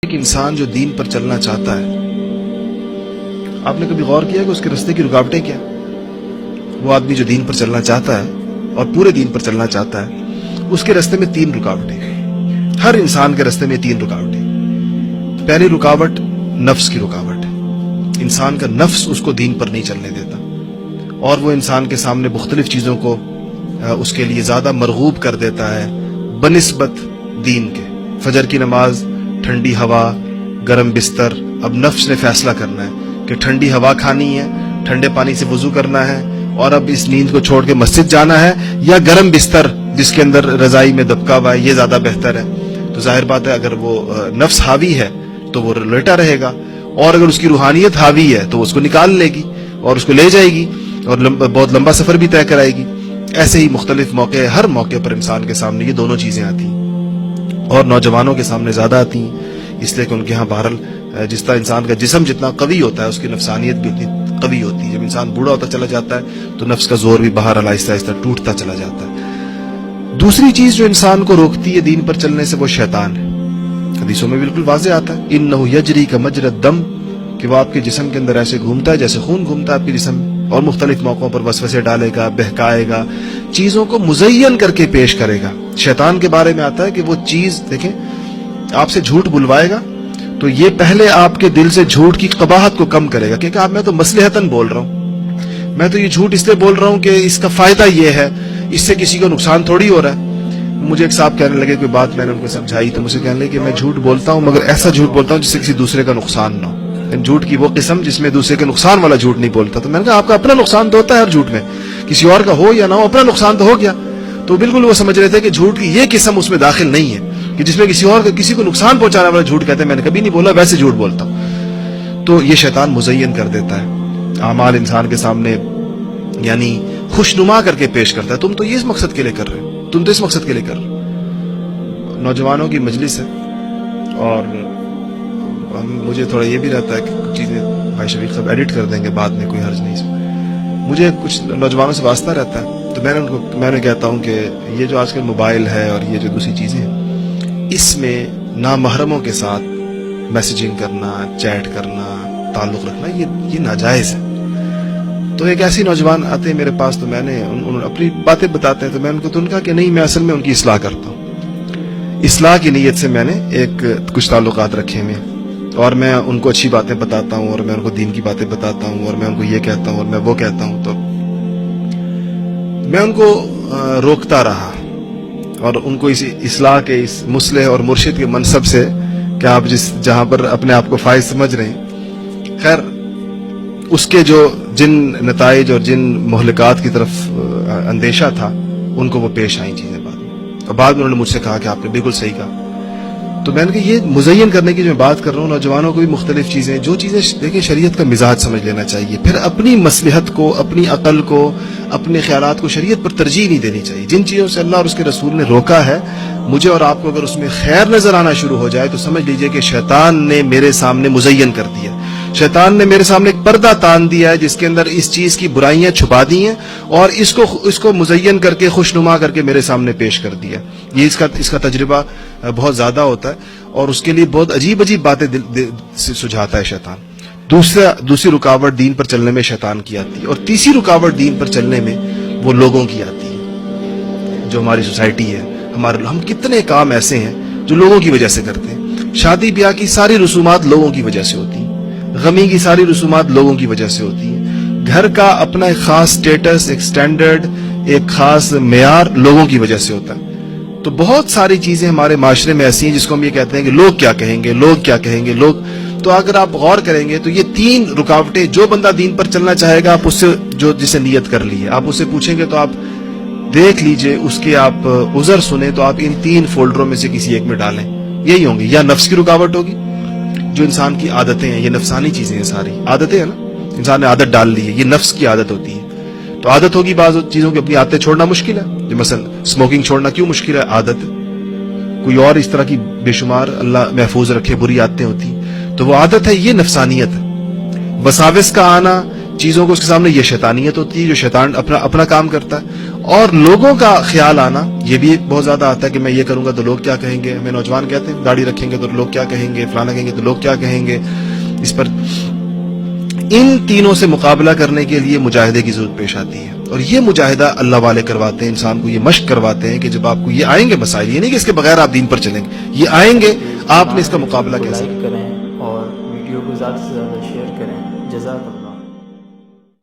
ایک انسان جو دین پر چلنا چاہتا ہے، آپ نے کبھی غور کیا کہ اس کے راستے کی رکاوٹیں کیا؟ وہ آدمی جو دین پر چلنا چاہتا ہے اور پورے دین پر چلنا چاہتا ہے، اس کے راستے میں 3 رکاوٹیں. ہر انسان کے راستے میں 3 رکاوٹیں. پہلی رکاوٹ نفس کی رکاوٹ ہے. انسان کا نفس اس کو دین پر نہیں چلنے دیتا اور وہ انسان کے سامنے مختلف چیزوں کو اس کے لیے زیادہ مرغوب کر دیتا ہے بنسبت دین کے. فجر کی نماز، ٹھنڈی ہوا، گرم بستر. اب نفس نے فیصلہ کرنا ہے کہ ٹھنڈی ہوا کھانی ہے، ٹھنڈے پانی سے وضو کرنا ہے اور اب اس نیند کو چھوڑ کے مسجد جانا ہے، یا گرم بستر جس کے اندر رضائی میں دبکا ہوا ہے یہ زیادہ بہتر ہے. تو ظاہر بات ہے اگر وہ نفس حاوی ہے تو وہ لیٹا رہے گا، اور اگر اس کی روحانیت حاوی ہے تو اس کو نکال لے گی اور اس کو لے جائے گی اور بہت لمبا سفر بھی طے کرائے گی. ایسے ہی مختلف موقع، ہر موقع پر انسان کے سامنے یہ دونوں چیزیں آتی ہیں، اور نوجوانوں کے سامنے زیادہ آتی ہیں، اس لیے کہ ان کے ہاں بہرحال جس طرح انسان کا جسم جتنا قوی ہوتا ہے اس کی نفسانیت بھی اتنی قوی ہوتی ہے. جب انسان بوڑھا ہوتا چلا جاتا ہے تو نفس کا زور بھی بہرحال آہستہ آہستہ ٹوٹتا چلا جاتا ہے. دوسری چیز جو انسان کو روکتی ہے دین پر چلنے سے وہ شیطان ہے. حدیثوں میں بالکل واضح آتا ہے انہ یجری کمجری الدم، کہ وہ آپ کے جسم کے اندر ایسے گھومتا ہے جیسے خون گھومتا ہے آپ کے جسم میں، اور مختلف موقعوں پر وسوسے ڈالے گا، بہکائے گا، چیزوں کو مزین کر کے پیش کرے گا. شیطان کے بارے میں آتا ہے کہ وہ چیز دیکھیں آپ سے جھوٹ بلوائے گا تو یہ پہلے آپ کے دل سے جھوٹ کی قباحت کو کم کرے گا، کیونکہ میں تو مصلحتاً بول رہا ہوں، میں تو یہ جھوٹ اس لیے بول رہا ہوں کہ اس کا فائدہ یہ ہے، اس سے کسی کو نقصان تھوڑی ہو رہا ہے. مجھے ایک صاحب کہنے لگے کوئی بات، میں نے ان کو سمجھائی تو مجھے کہنے لگے کہ میں جھوٹ بولتا ہوں مگر ایسا جھوٹ بولتا ہوں جس سے کسی دوسرے کا نقصان نہ ہو. جھوٹ کی وہ قسم جس میں دوسرے کے نقصان والا جھوٹ نہیں بولتا. تو میں نے کہا آپ کا اپنا نقصان تو ہوتا ہے ہر جھوٹ میں، کسی اور کا ہو یا نہ ہو اپنا نقصان تو ہو گیا. تو بالکل وہ سمجھ رہے تھے کہ جھوٹ کی یہ قسم اس میں داخل نہیں ہے کہ جس میں کسی کو نقصان پہنچانے والا جھوٹ کہتے ہیں. میں نے کبھی نہیں بولا، ویسے جھوٹ بولتا ہوں. تو یہ شیطان مزین کر دیتا ہے اعمال انسان کے سامنے، یعنی خوشنما کر کے پیش کرتا ہے. تم تو اس مقصد کے لیے کر رہے ہو، تم تو اس مقصد کے لیے کر رہے ہو. نوجوانوں کی مجلس ہے اور مجھے تھوڑا یہ بھی رہتا ہے کہ کچھ چیزیں بھائی شفیق صاحب ایڈٹ کر دیں گے بعد میں، کوئی حرج نہیں اس میں. مجھے کچھ نوجوانوں سے واسطہ رہتا ہے تو میں نے کہتا ہوں کہ یہ جو آج کل موبائل ہے اور یہ جو دوسری چیزیں ہیں، اس میں نامحرموں کے ساتھ میسیجنگ کرنا، چیٹ کرنا، تعلق رکھنا یہ ناجائز ہے. تو ایک ایسی نوجوان آتے ہیں میرے پاس تو میں نے انہوں اپنی باتیں بتاتے ہیں تو میں ان کو تو ان کا کہ نہیں، میں اصل میں ان کی اصلاح کرتا ہوں. اصلاح کی نیت سے میں نے کچھ تعلقات رکھے ہوئے اور میں ان کو اچھی باتیں بتاتا ہوں اور میں ان کو دین کی باتیں بتاتا ہوں اور میں ان کو یہ کہتا ہوں اور میں وہ کہتا ہوں. تو میں ان کو روکتا رہا اور ان کو اس اصلاح کے، اس مصلح اور مرشد کے منصب سے کہ آپ جہاں پر اپنے آپ کو فائز سمجھ رہے ہیں، خیر اس کے جن نتائج اور جن مہلکات کی طرف اندیشہ تھا ان کو وہ پیش آئیں چیزیں بعد میں. اور بعد میں انہوں نے مجھ سے کہا کہ آپ نے بالکل صحیح کہا. تو میں نے کہا یہ مزین کرنے کی جو میں بات کر رہا ہوں، نوجوانوں کو بھی مختلف چیزیں، جو چیزیں دیکھیں شریعت کا مزاج سمجھ لینا چاہیے، پھر اپنی مصلحت کو، اپنی عقل کو، اپنے خیالات کو شریعت پر ترجیح نہیں دینی چاہیے. جن چیزوں سے اللہ اور اس کے رسول نے روکا ہے، مجھے اور آپ کو اگر اس میں خیر نظر آنا شروع ہو جائے تو سمجھ لیجئے کہ شیطان نے میرے سامنے مزین کر دیا، شیطان نے میرے سامنے ایک پردہ تان دیا ہے جس کے اندر اس چیز کی برائیاں چھپا دی ہیں اور اس کو مزین کر کے خوشنما کر کے میرے سامنے پیش کر دیا. یہ اس کا تجربہ بہت زیادہ ہوتا ہے اور اس کے لیے بہت عجیب عجیب باتیں سجھاتا ہے شیطان. دوسری رکاوٹ دین پر چلنے میں شیطان کی آتی ہے. اور تیسری رکاوٹ دین پر چلنے میں وہ لوگوں کی آتی ہے. جو ہماری سوسائٹی ہے، ہم کتنے کام ایسے ہیں جو لوگوں کی وجہ سے کرتے ہیں. شادی بیاہ کی ساری رسومات لوگوں کی وجہ سے ہوتی ہیں، غمی کی ساری رسومات لوگوں کی وجہ سے ہوتی ہیں، گھر کا اپنا ایک خاص سٹیٹس، ایک سٹینڈرڈ، ایک خاص معیار لوگوں کی وجہ سے ہوتا ہے. تو بہت ساری چیزیں ہمارے معاشرے میں ایسی ہیں جس کو ہم یہ کہتے ہیں کہ لوگ کیا کہیں گے، لوگ کیا کہیں گے، لوگ. تو اگر آپ غور کریں گے تو یہ 3 رکاوٹیں، جو بندہ دین پر چلنا چاہے گا، آپ اس سے جسے نیت کر لی ہے، آپ اس سے پوچھیں گے تو آپ دیکھ لیجئے، اس کے آپ عذر سنیں تو آپ ان 3 فولڈروں میں سے کسی ایک میں ڈالیں. یہی ہوں گی، یا نفس کی رکاوٹ ہوگی، جو انسان کی عادتیں ہیں، یہ نفسانی چیزیں ہیں، ساری عادتیں ہیں نا، انسان نے عادت ڈال لی ہے، یہ نفس کی عادت ہوتی ہے. تو عادت ہوگی، بعض چیزوں کی اپنی عادتیں چھوڑنا مشکل ہے، جو مثلا اسموکنگ چھوڑنا کیوں مشکل ہے؟ عادت. کوئی اور اس طرح کی بے شمار اللہ محفوظ رکھے بری عادتیں ہوتی، تو وہ عادت ہے، یہ نفسانیت ہے. وساوس کا آنا چیزوں کو اس کے سامنے یہ شیطانیت ہوتی ہے جو شیطان اپنا کام کرتا ہے. اور لوگوں کا خیال آنا یہ بھی بہت زیادہ آتا ہے کہ میں یہ کروں گا تو لوگ کیا کہیں گے. ہمیں نوجوان کہتے ہیں داڑھی رکھیں گے تو لوگ کیا کہیں گے, فلانا کہیں گے تو لوگ کیا کہیں گے. اس پر ان تینوں سے مقابلہ کرنے کے لیے مجاہدے کی ضرورت پیش آتی ہے. اور یہ مجاہدہ اللہ والے کرواتے ہیں, انسان کو یہ مشق کرواتے ہیں کہ جب آپ کو یہ آئیں گے مسائل, یہ نہیں کہ اس کے بغیر آپ دین پر چلیں گے, یہ آئیں گے آپ نے اس کا مقابلہ کیسے. لائک کریں اور ویڈیو کو زیادہ سے زیادہ شیئر کریں. جزاک اللہ.